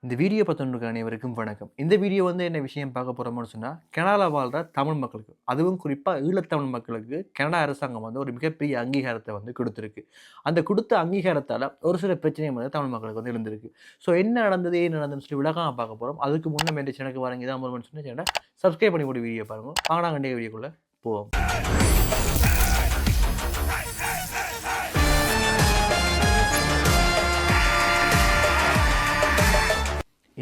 இந்த வீடியோ பார்த்துட்டு அனைவருக்கும் வணக்கம். இந்த வீடியோ என்ன விஷயம் பார்க்க போறோம்னு சொன்னா, கனடால வாழ்ற தமிழ் மக்களுக்கு, அதுவும் குறிப்பா ஈழத்தமிழ் மக்களுக்கு கனடா அரசாங்கம் ஒரு மிகப்பெரிய அங்கீகாரத்த குடுத்திருக்கு. அந்த குடுத்த அங்கீகாரத்தால ஒரு சில பிரச்சனை தமிழ் மக்களுக்கு எழுந்திருக்கு. ஸோ என்ன நடந்தது, ஏன் நடந்ததுன்னு சொல்லி விளக்கமா பார்க்க போறோம். அதுக்கு முன்ன என் சேனலுக்கு வரீங்க இதான் முதல் சொன்னா சேனலை சப்ஸ்கிரைப் பண்ணி போட்டு வீடியோ பாருங்க. வாங்க நாங்க வீடியோக்குள்ள போவோம்.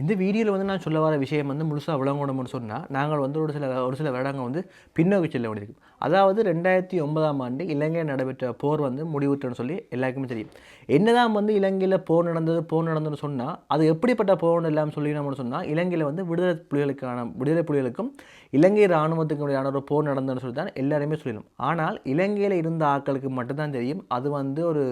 இந்த வீடியோவில் நான் சொல்ல வர விஷயம் முழுசாக விளங்கணும்னு சொன்னால் நாங்கள் ஒரு சில வருடங்கள் பின்னோக்கி செல்ல வேண்டியிருக்கு. அதாவது 2009ஆம் ஆண்டு இலங்கையில் நடைபெற்ற போர் முடிவுற்றுன்னு சொல்லி எல்லாருக்குமே தெரியும். என்னதான் இலங்கையில் போர் நடந்ததுன்னு சொன்னால் அது எப்படிப்பட்ட போர்னு இல்லாமல் சொல்லணும்னு சொன்னால் இலங்கையில் விடுதலை புலிகளுக்கும் இலங்கை இராணுவத்துக்கு இடையான ஒரு போர் நடந்ததுன்னு சொல்லி தான் எல்லாருமே சொல்லணும். ஆனால் இலங்கையில் இருந்த ஆட்களுக்கு மட்டும்தான் தெரியும் அது ஒரு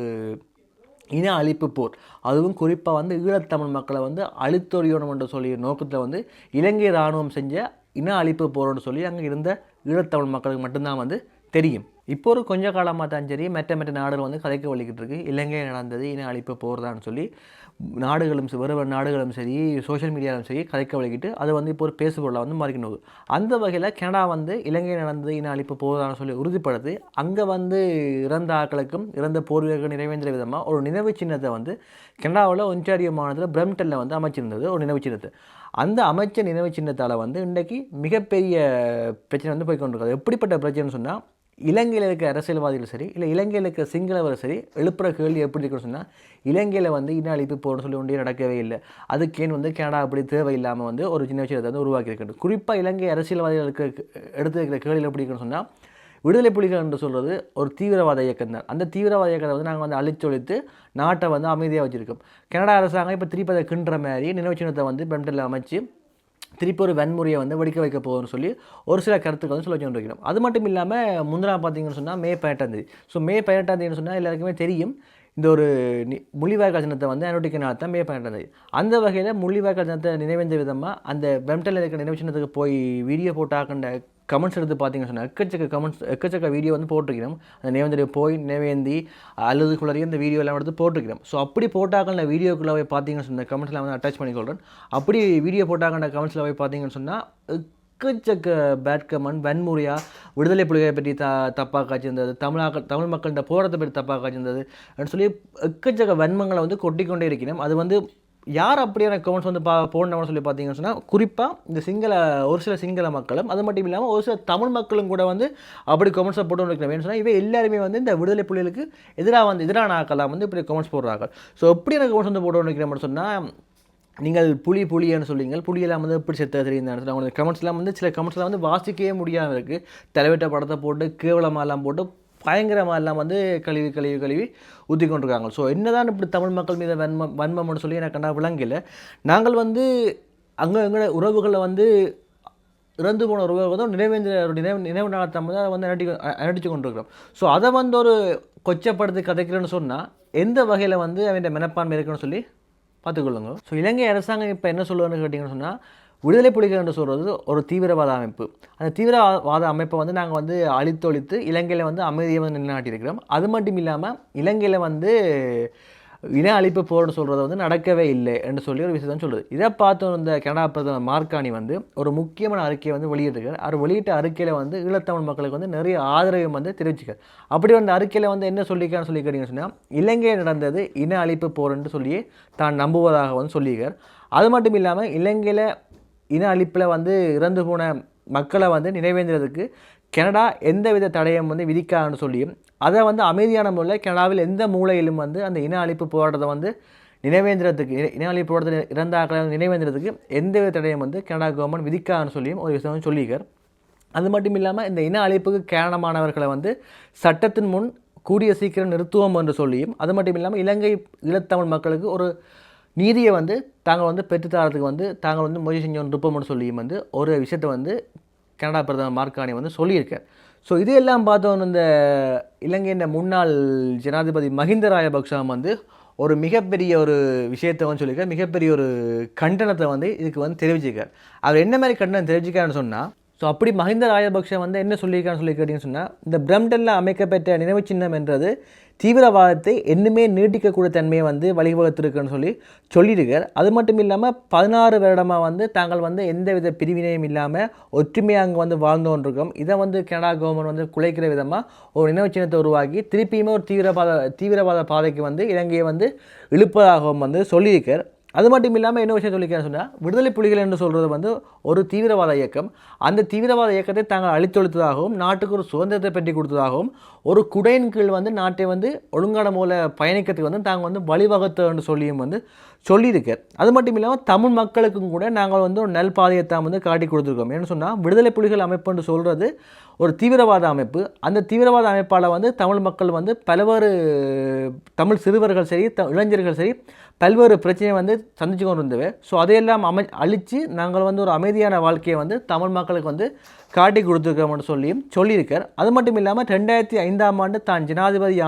இன அழிப்பு போர். அதுவும் குறிப்பாக ஈழத்தமிழ் மக்களை அழித்தொழியணும் என்று சொல்லிய நோக்கத்தில் இலங்கை இராணுவம் செஞ்ச இன அழிப்பு போர்னு சொல்லி அங்கே இருந்த ஈழத்தமிழ் மக்களுக்கு மட்டும்தான் தெரியும். இப்போ ஒரு கொஞ்ச காலமாக தான் சரி மற்ற நாடுகள் கதைக்க வலிக்கிட்டு இருக்கு. இலங்கையில் நடந்தது இன அழிப்பு போர் தான் சொல்லி வேறு நாடுகளும் சரி சோஷியல் மீடியாவிலும் சரி கதைக்க வலிக்கிட்டு அது இப்போ ஒரு பேசுபொருளாக மாறிக்கணும். அந்த வகையில் கனடா இலங்கையில் நடந்தது இன அழிப்பு போர் தான் சொல்லி உறுதிப்படுத்தி அங்கே இறந்த ஆட்களுக்கும் இறந்த போர் வீரர்கள் நிறைவேற்ற விதமாக ஒரு நினைவு சின்னத்தை கனடாவில் ஒன்டாரியோ மாநிலத்தில் பிரம்டனில் அமைச்சிருந்தது ஒரு நினைவு சின்னத்தை. அந்த அமைச்ச நினைவு சின்னத்தால் இன்றைக்கு மிகப்பெரிய பிரச்சனை போய்கொண்டிருக்காது. எப்படிப்பட்ட பிரச்சனைன்னு சொன்னால் இலங்கையில் இருக்க அரசியல்வாதிகள் சரி இல்லை இலங்கையில் இருக்க சிங்களவர் சரி எழுப்புற கேள்வி எப்படி இருக்குன்னு சொன்னால் இலங்கையில் இன அழிப்பு போர்னு சொல்லி ஒன்றே நடக்கவே இல்லை. அதுக்கேன் கனடா அப்படி தேவையில்லாமல் ஒரு சின்ன விஷயத்தை உருவாக்கியிருக்கணும். குறிப்பாக இலங்கை அரசியல்வாதிகளுக்கு எடுத்துக்கிற கேள்வி எப்படி இருக்குன்னு சொன்னால் விடுதலை புலிகள் என்று சொல்கிறது ஒரு தீவிரவாத இயக்கம் தான். அந்த தீவிரவாத இயக்கத்தை நாங்கள் அழிச்சொழித்து நாட்டை அமைதியாக வச்சுருக்கோம். கனடா அரசாங்கம் இப்போ திருப்பி அதை கிண்டுற மாதிரி நினைவு சின்னத்தை பிரம்டனில் அமைச்சு திருப்பி ஒரு வன்முறையை வெடிக்க வைக்க போகுதுன்னு சொல்லி ஒரு சில கருத்துக்கள் சொல்ல வச்சுருக்கிறோம். அது மட்டும் இல்லாமல் முந்தினா பார்த்தீங்கன்னு சொன்னால் மே 18. ஸோ மே 18 சொன்னால் எல்லாருக்குமே தெரியும் இந்த ஒரு முள்ளிவாய்க்கால் தினத்தை அனுட்டிக்க நாள் தான் மே 18. அந்த வகையில் முள்ளிவாய்க்கால் தினத்தை நினைவேந்த விதமாக அந்த பிரம்டனில் இருக்கிற நினைவு சின்னத்துக்கு போய் வீடியோ போட்டாக்கண்ட கமெண்ட்ஸ் எடுத்து பார்த்தீங்கன்னு சொன்னால் எக்கச்சக்க வீடியோ போட்டிருக்கிறோம். அந்த நினைவேந்திர போய் நினைவேந்தி அழுதுக்குள்ளே இந்த வீடியோ எல்லாம் எடுத்து போட்டிருக்கிறோம். ஸோ அப்படி போட்டாக்கண்ட வீடியோக்குள்ளே போய் பார்த்தீங்கன்னு சொன்னால் கமெண்ட்ஸ்லாம் அட்டாச் பண்ணிக்கொள்கிறேன். அப்படி வீடியோ போட்டாக்கண்ட கமெண்ட்ஸில் போய் பார்த்தீங்கன்னு சொன்னால் எக்கச்சக்க பேட் கமெண்ட் வன்முறையாக விடுதலை புலிகளை பற்றி தப்பாக காய்ச்சிருந்தது, தமிழ் மக்கள்கிட்ட போராட்டத்தை பற்றி தப்பாக காய்ச்சிருந்தது அப்படின்னு சொல்லி எக்கச்சக்க வன்மங்களை கொட்டிக்கொண்டே இருக்கிறோம். அது யார் அப்படியான கமெண்ட்ஸ் போடணும்னு சொல்லி பார்த்தீங்கன்னு சொன்னால் குறிப்பாக இந்த ஒரு சில சிங்கள மக்களும் அது மட்டும் இல்லாமல் ஒரு சில தமிழ் மக்களும் கூட அப்படி கமெண்ட்ஸை போட்டு வைக்கணும் சொன்னால் இவை எல்லாருமே இந்த விடுதலை புலிகளுக்கு எதிரான ஆக்கலாம் இப்படி கமெண்ட்ஸ் போடுறாங்க. ஸோ எப்படி எனக்கு கமெண்ட்ஸ் போட்டு வைக்கிறேன் சொன்னால் நீங்கள் புலின்னு சொல்லுவீங்க, புலியெல்லாம் எப்படி செத்த தெரியுந்தான்னு அவங்க கமெண்ட்ஸ்லாம் சில கமெண்ட்ஸ்லாம் வாசிக்கவே முடியாமல் இருக்குது. தலைவட்ட படத்தை போட்டு கேவலமாலாம் போட்டு பயங்கரமாக எல்லாம் கழுவி ஊற்றி கொண்டிருக்காங்க. ஸோ என்னதான் இப்படி தமிழ் மக்கள் மீது வன்மம்னு சொல்லி எனக்கு கண்டா விளங்கல. நாங்கள் அங்கே எங்களோட உறவுகளை இறந்து போன உறவுகள் நினைவு நாளத்தை அடிச்சு கொண்டிருக்கிறோம். ஸோ அதை ஒரு கொச்சப்படுத்தி கதைக்கிறேன்னு சொன்னால் எந்த வகையில் அவன் மனப்பான்மை இருக்குன்னு சொல்லி பார்த்துக்கொள்ளுங்க. ஸோ இலங்கை அரசாங்கம் இப்போ என்ன சொல்லுவான்னு கேட்டிங்கன்னு சொன்னால் விடுதலை புலிகள் என்று சொல்கிறது ஒரு தீவிரவாத அமைப்பு. அந்த தீவிரவாத அமைப்பை நாங்கள் அழித்தொழித்து இலங்கையில் அமைதியை நிலைநாட்டியிருக்கிறோம். அது மட்டும் இல்லாமல் இலங்கையில் இன அழிப்பு போர்னு சொல்கிறது நடக்கவே இல்லை என்று சொல்லி ஒரு விஷயத்தான் சொல்லுது. இதை பார்த்து இந்த கனடா பிரதமர் மார்கானி ஒரு முக்கியமான அறிக்கையை வெளியிட்டிருக்கார். அவர் வெளியிட்ட அறிக்கையில் ஈழத்தமிழ் மக்களுக்கு நிறைய ஆதரவு தெரிவிச்சுக்கார். அப்படி அறிக்கையில் என்ன சொல்லிக்கான்னு சொல்லி கேட்டிங்கன்னு சொன்னால் இலங்கையில் நடந்தது இன அழிப்பு போர் என்று சொல்லி தான் நம்புவதாக சொல்லியிருக்கார். அது மட்டும் இல்லாமல் இலங்கையில் இன அழிப்பில் இறந்து போன மக்களை நினைவேந்திரதுக்கு கனடா எந்தவித தடயம் விதிக்காதுன்னு சொல்லியும் அதை அமைதியான முறையில் கனடாவில் எந்த மூலையிலும் அந்த இன அழிப்பு போராட்டத்தை நினைவேந்திரத்துக்கு இன அழிப்பு போராட்டத்தில் இறந்த ஆக்களை நினைவேந்திரத்துக்கு எந்தவித தடயம் கனடா கவர்மெண்ட் விதிக்காதுன்னு சொல்லியும் ஒரு விஷயம் சொல்லியிருக்கார். அது மட்டும் இல்லாமல் இந்த இன அழிப்புக்கு காரணமானவர்களை சட்டத்தின் முன் கூடிய சீக்கிரம் நிறுத்துவோம் என்று சொல்லியும் அது மட்டும் இல்லாமல் இலங்கை ஈழத்தமிழ் மக்களுக்கு ஒரு நீதியை தாங்கள் பெற்றுத்தரத்துக்கு தாங்கள் முயற்சி செஞ்சோன்னு இருப்போம்னு சொல்லியும் ஒரு விஷயத்தை கனடா பிரதமர் மார்கானி சொல்லியிருக்கார். ஸோ இதையெல்லாம் பார்த்தோன்னு இந்த இலங்கையின் முன்னாள் ஜனாதிபதி மஹிந்த ராஜபக்ஷ ஒரு மிகப்பெரிய ஒரு விஷயத்தை சொல்லியிருக்கார். மிகப்பெரிய ஒரு கண்டனத்தை இதுக்கு தெரிவிச்சிருக்கார். அவர் என்ன மாதிரி கண்டனம் தெரிவிச்சிருக்காருன்னு சொன்னால் ஸோ அப்படி மஹிந்த ராஜபக்ஷ என்ன சொல்லியிருக்கான்னு சொல்லி கேட்டிங்கன்னு சொன்னால் இந்த பிரம்டனில் அமைக்கப்பட்ட நினைவு சின்னம் என்றது தீவிரவாதத்தை இன்னுமே நீட்டிக்கக்கூடிய தன்மையை வந்து வழிவகுத்திருக்குன்னு சொல்லியிருக்கார். அது மட்டும் இல்லாமல் 16 வருடமாக வந்து தாங்கள் வந்து எந்தவித பிரிவினையும் இல்லாமல் ஒற்றுமையாக அங்கே வந்து வாழ்ந்து கொண்டிருக்கோம். இதை வந்து கனடா கவர்மெண்ட் வந்து குலைக்கிற விதமாக ஒரு நினைவு சின்னத்தை உருவாக்கி திருப்பியுமே ஒரு தீவிரவாத பாதைக்கு வந்து இலங்கையை வந்து இழுப்பதாகவும் வந்து சொல்லியிருக்கார். அது மட்டும் இல்லாமல் என்ன விஷயம் சொல்லிக்கிறேன்னு சொன்னால், விடுதலை புலிகள் என்று சொல்கிறது வந்து ஒரு தீவிரவாத இயக்கம். அந்த தீவிரவாத இயக்கத்தை தாங்கள் அழித்தொழித்ததாகவும் நாட்டுக்கு ஒரு சுதந்திரத்தை பெற்றி கொடுத்ததாகவும் ஒரு குடையின் கீழ் வந்து நாட்டை வந்து ஒழுங்கான மூல பயணிக்கிறதுக்கு வந்து தாங்கள் வந்து வழிவகுத்தன்னு சொல்லியும் வந்து சொல்லியிருக்கார். அது மட்டும் இல்லாமல் தமிழ் மக்களுக்கும் கூட நாங்கள் வந்து ஒரு நல் பாதையத்தான் வந்து காட்டி கொடுத்துருக்கோம். ஏன்னு சொன்னால், விடுதலை புலிகள் அமைப்புன்னு சொல்கிறது ஒரு தீவிரவாத அமைப்பு. அந்த தீவிரவாத அமைப்பால் வந்து தமிழ் மக்கள் வந்து பல்வேறு தமிழ் சிறுவர்கள் சரி இளைஞர்கள் சரி பல்வேறு பிரச்சனையை வந்து சந்திச்சு கொண்டு இருந்தவை. ஸோ அதையெல்லாம் அழித்து நாங்கள் வந்து ஒரு அமைதியான வாழ்க்கையை வந்து தமிழ் மக்களுக்கு வந்து காட்டி கொடுத்துருக்கோம்னு சொல்லியிருக்கார். அது மட்டும் இல்லாமல் 2005ஆம் ஆண்டு தான் ஜனாதிபதி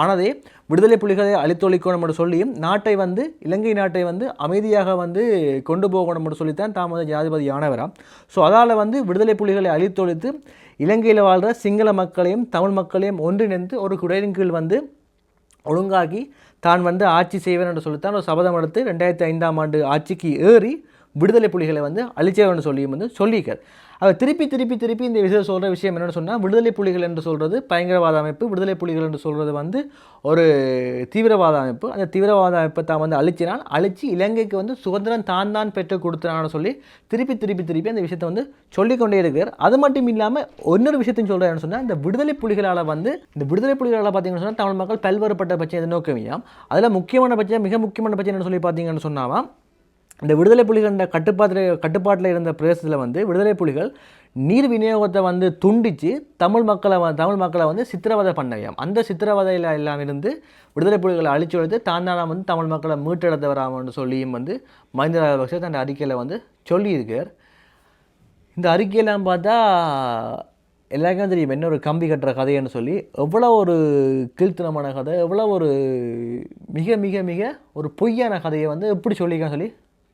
ஆனதே விடுதலை புலிகளை அழித்தொழிக்கணும் என்று சொல்லியும் நாட்டை வந்து இலங்கை நாட்டை வந்து அமைதியாக வந்து கொண்டு போகணும் என்று சொல்லித்தான் தாம் வந்து ஜனாதிபதி ஆனவராம். ஸோ அதால் வந்து விடுதலை புலிகளை அழித்தொழித்து இலங்கையில் வாழ்கிற சிங்கள மக்களையும் தமிழ் மக்களையும் ஒன்றிணைந்து ஒரு குடையின் கீழ் வந்து ஒழுங்காக்கி தான் வந்து ஆட்சி செய்வேன் என்று சொல்லித்தான் ஒரு சபதம் எடுத்து 2005ஆம் ஆண்டு ஆட்சிக்கு ஏறி விடுதலை புலிகளை வந்து அழிச்சவன்னு சொல்லியும் வந்து சொல்லியிருக்கார். அவர் திருப்பி இந்த விஷயம் சொல்கிற விஷயம் என்னென்னு சொன்னால், விடுதலை புலிகள் என்று சொல்கிறது பயங்கரவாத அமைப்பு, விடுதலை புலிகள் என்று சொல்கிறது வந்து ஒரு தீவிரவாத அமைப்பு. அந்த தீவிரவாத அமைப்பை தான் வந்து அழித்து இலங்கைக்கு வந்து சுதந்திரம் தான் பெற்று கொடுத்தான்னு சொல்லி திருப்பி அந்த விஷயத்தை வந்து சொல்லிக்கொண்டே இருக்கிறார். அது மட்டும் இல்லாமல் இன்னொரு விஷயத்தையும் சொல்கிறேன்னு சொன்னால், இந்த விடுதலை புலிகளால் பார்த்தீங்கன்னு சொன்னால் தமிழ் மக்கள் பல்வேறுபட்ட பிரச்சனை எதிர்நோக்கமையாம். அதில் மிக முக்கியமான பிரச்சனை என்ன சொல்லி பார்த்தீங்கன்னு சொன்னாவாம், இந்த விடுதலை புலிகள் கட்டுப்பாட்டில் இருந்த பிரதேசத்தில் வந்து விடுதலை புலிகள் நீர் விநியோகத்தை வந்து துண்டித்து தமிழ் மக்களை வந்து சித்திரவதை பண்ணவையாம். அந்த சித்திரவதையில் எல்லாம் இருந்து விடுதலை புலிகளை அழிச்சு எடுத்து தானாக வந்து தமிழ் மக்களை மீட்டெடுத்து வராமன்னு சொல்லியும் வந்து மஹிந்த ராஜபக்ஷ தன் அறிக்கையில் வந்து சொல்லியிருக்கார். இந்த அறிக்கையெல்லாம் பார்த்தா எல்லாருக்கும் தெரியும் என்ன ஒரு கம்பி கட்டுற கதைன்னு சொல்லி, எவ்வளோ ஒரு கீழ்த்தனமான கதை, எவ்வளோ ஒரு மிக மிக மிக ஒரு பொய்யான கதையை வந்து எப்படி சொல்லியிருக்கான்னு சொல்லி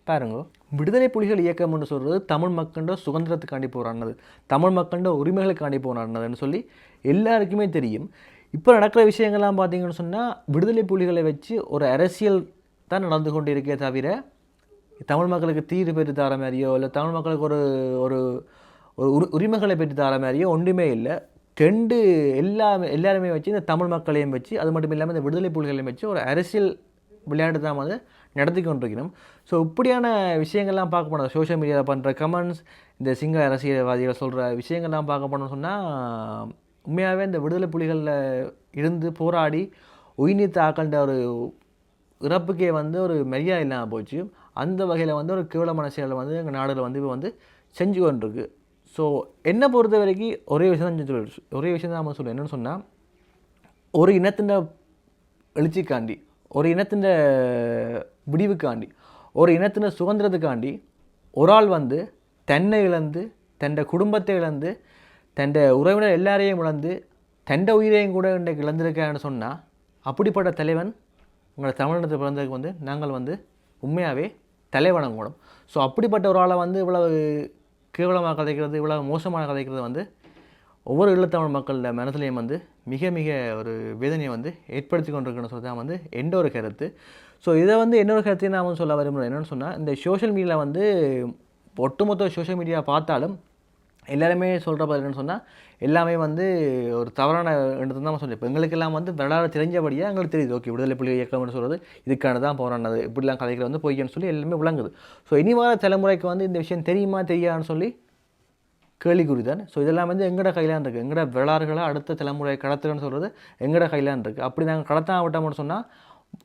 பாருங்க. விடுதலை புலிகள் இயக்கம்னு சொல்கிறது தமிழ் மக்களோட சுதந்திரத்துக்காண்டி போராடினது, தமிழ் மக்களோட உரிமைகளுக்காண்டி போராடினதுன்னு சொல்லி எல்லாருக்குமே தெரியும். இப்போ நடக்கிற விஷயங்கள்லாம் பார்த்தீங்கன்னு சொன்னால், விடுதலை புலிகளை வச்சு ஒரு அரசியல் தான் நடந்து கொண்டு இருக்கே தவிர தமிழ் மக்களுக்கு தீர்வு பெற்று தர மாதிரியோ இல்லை தமிழ் மக்களுக்கு ஒரு ஒரு உரிமைகளை பெற்று தர மாதிரியோ ஒன்றுமே இல்லை. எல்லாருமே வச்சு இந்த தமிழ் மக்களையும் வச்சு, அது மட்டும் இல்லாமல் இந்த விடுதலை புலிகளையும் வச்சு ஒரு அரசியல் விளையாட்டு தான் வந்து நடத்தி கொண்டிருக்கணும். ஸோ இப்படியான விஷயங்கள்லாம் பார்க்க போனோம், சோஷியல் மீடியாவில் பண்ணுற கமெண்ட்ஸ், இந்த சிங்கள அரசியல்வாதிகள் சொல்கிற விஷயங்கள்லாம் பார்க்க போனோம்னு சொன்னால், உண்மையாகவே இந்த விடுதலை புலிகளில் இருந்து போராடி உயிர்நீத்த ஆக்கண்ட ஒரு இறப்புக்கே வந்து ஒரு மரியாதை இல்லாமல் போச்சு. அந்த வகையில் வந்து ஒரு கேவலமான செயலை வந்து எங்கள் நாடுகளில் வந்து இப்போ வந்து செஞ்சு கொண்டிருக்கு. ஸோ என்னை பொறுத்த வரைக்கும் ஒரே விஷயம் தான் நம்ம சொல்லுவோம். என்னென்னு சொன்னால், ஒரு இனத்தின் எழுச்சிக்காண்டி, ஒரு இனத்தின் விடிவுக்காண்டி, ஒரு இனத்தின் சுதந்திரத்துக்காண்டி ஒரு ஆள் வந்து தன்னை இழந்து, தன் குடும்பத்தை இழந்து, தன் உறவினர் எல்லாரையும் இழந்து, தன் உயிரையும் கூட இன்றைக்கு இழந்திருக்கான்னு சொன்னால், அப்படிப்பட்ட தலைவன் உங்களை தமிழ்நாட்டை பிறந்ததுக்கு வந்து நாங்கள் வந்து உண்மையாகவே தலைவணங்கணும். ஸோ அப்படிப்பட்ட ஒரு ஆளை வந்து இவ்வளவு கேவலமாக கதைக்கிறது, இவ்வளவு மோசமாக கதைக்கிறது வந்து ஒவ்வொரு ஈழத்தமிழ் மக்களோட மனசுலையும் வந்து மிக மிக ஒரு வேதனையை வந்து ஏற்படுத்தி கொண்டிருக்குன்னு சொல்லி தான் வந்து எந்த ஒரு கருத்து. ஸோ இதை வந்து என்னோட கருத்தையும் நான் வந்து சொல்ல விரும்புகிறேன். என்னென்னு சொன்னால், இந்த சோஷியல் மீடியாவில் வந்து ஒட்டுமொத்த சோஷியல் மீடியா பார்த்தாலும் எல்லாருமே சொல்கிற பதில் என்னென்னு சொன்னால், எல்லாமே வந்து ஒரு தவறான எண்ணத்தை தான் சொல்லி, இப்போ எங்களுக்கெல்லாம் வந்து வரலாறு தெரிஞ்சபடியாக எங்களுக்கு தெரியுது, ஓகே விடுதலை புலிகள் இயக்கம்னு சொல்கிறது இதுக்கான தான் போராடினது, இப்படிலாம் கதைகளை வந்து பொய்யன்னு சொல்லி எல்லாமே விளங்குது. ஸோ இனி வர தலைமுறைக்கு வந்து இந்த விஷயம் தெரியுமா தெரியாதுன்னு சொல்லி கேள்விக்குறி தான். ஸோ இதெல்லாம் வந்து எங்கட கையிலான் இருக்குது. எங்கட வரலாறுகளை அடுத்த தலைமுறை கடத்துறன்னு சொல்கிறது எங்கட கையிலான் இருக்குது. அப்படி நாங்கள் கடத்தான் விட்டோம்னு சொன்னால்,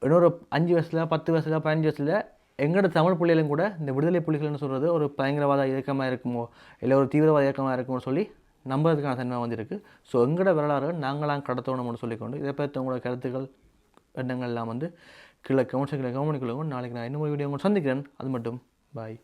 இன்னொரு 5 வருஷத்தில் 10 வருஷத்தில் 15 வருஷத்தில் எங்களோட தமிழ் பிள்ளைகளும் கூட இந்த விடுதலை புலிகள்னு சொல்கிறது ஒரு பயங்கரவாத இயக்கமாக இருக்குமோ இல்லை ஒரு தீவிரவாத இயக்கமாக இருக்குமோ சொல்லி நம்புறதுக்கான தன்மை வந்துருக்கு. ஸோ எங்களோட வரலாறுகள் நாங்களாம் கடத்தணும்னு சொல்லிக்கொண்டு இதை பற்றி உங்களோட கருத்துக்கள் எண்ணங்கள்லாம் வந்து கீழே கமெண்ட்ஸுகளை கமெண்ட் கொள்ளுங்க. நாளைக்கு நான் இன்னொரு வீடியோ உங்களுக்கு சந்திக்கிறேன். அது மட்டும் பாய்.